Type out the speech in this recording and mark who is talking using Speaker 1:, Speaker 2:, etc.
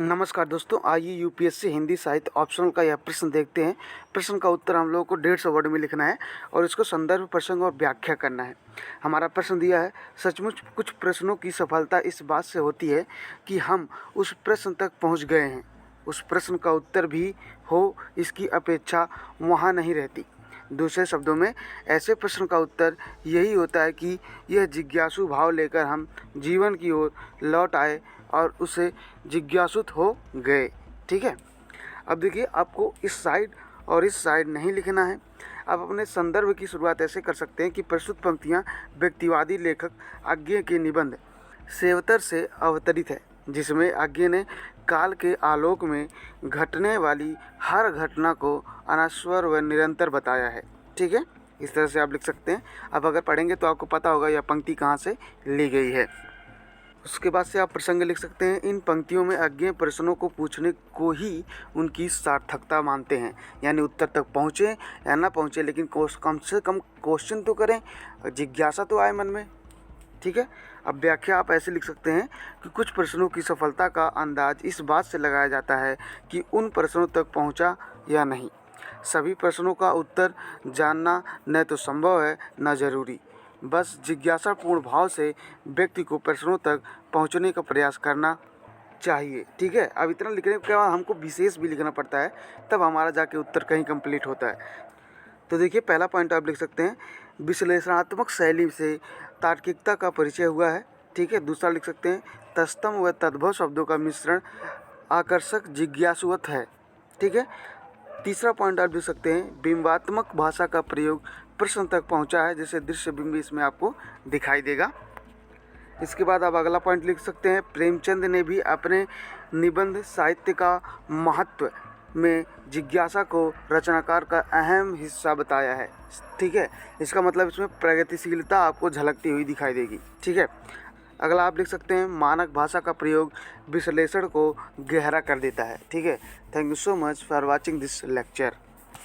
Speaker 1: नमस्कार दोस्तों, आइए यूपीएससी हिंदी साहित्य ऑप्शनल का यह प्रश्न देखते हैं। प्रश्न का उत्तर हम लोगों को 150 वर्ड में लिखना है और इसको संदर्भ, प्रसंग और व्याख्या करना है। हमारा प्रश्न दिया है, सचमुच कुछ प्रश्नों की सफलता इस बात से होती है कि हम उस प्रश्न तक पहुंच गए हैं। उस प्रश्न का उत्तर भी हो, इसकी अपेक्षा वहाँ नहीं रहती। दूसरे शब्दों में, ऐसे प्रश्न का उत्तर यही होता है कि यह जिज्ञासु भाव लेकर हम जीवन की ओर लौट आए और उसे जिज्ञासुत हो गए। ठीक है। अब देखिए, आपको इस साइड और इस साइड नहीं लिखना है। आप अपने संदर्भ की शुरुआत ऐसे कर सकते हैं कि प्रस्तुत पंक्तियाँ व्यक्तिवादी लेखक आज्ञे के निबंध सेवतर से अवतरित है, जिसमें आज्ञे ने काल के आलोक में घटने वाली हर घटना को अनश्वर व निरंतर बताया है। ठीक है, इस तरह से आप लिख सकते हैं। अब अगर पढ़ेंगे तो आपको पता होगा यह पंक्ति कहाँ से ली गई है। उसके बाद से आप प्रसंग लिख सकते हैं। इन पंक्तियों में अज्ञे प्रश्नों को पूछने को ही उनकी सार्थकता मानते हैं, यानी उत्तर तक पहुँचे या ना पहुँचे, लेकिन कम से कम क्वेश्चन तो करें, जिज्ञासा तो आए मन में। ठीक है। अब व्याख्या आप ऐसे लिख सकते हैं कि कुछ प्रश्नों की सफलता का अंदाज इस बात से लगाया जाता है कि उन प्रश्नों तक पहुंचा या नहीं। सभी प्रश्नों का उत्तर जानना न तो संभव है न जरूरी, बस जिज्ञासापूर्ण भाव से व्यक्ति को प्रश्नों तक पहुंचने का प्रयास करना चाहिए। ठीक है। अब इतना लिखने के बाद हमको विशेष भी लिखना पड़ता है, तब हमारा जाके उत्तर कहीं कंप्लीट होता है। तो देखिए, पहला पॉइंट आप लिख सकते हैं, विश्लेषणात्मक शैली से तार्किकता का परिचय हुआ है। ठीक है। दूसरा लिख सकते हैं, तत्सम व तद्भव शब्दों का मिश्रण आकर्षक जिज्ञासुवत है। ठीक है। तीसरा पॉइंट आप लिख सकते हैं, बिंबात्मक भाषा का प्रयोग प्रश्न तक पहुंचा है, जैसे दृश्य बिंब इसमें आपको दिखाई देगा। इसके बाद आप अगला पॉइंट लिख सकते हैं, प्रेमचंद ने भी अपने निबंध साहित्य का महत्व में जिज्ञासा को रचनाकार का अहम हिस्सा बताया है। ठीक है। इसका मतलब इसमें प्रगतिशीलता आपको झलकती हुई दिखाई देगी। ठीक है। अगला आप लिख सकते हैं, मानक भाषा का प्रयोग विश्लेषण को गहरा कर देता है। ठीक है। Thank you so much for watching this lecture.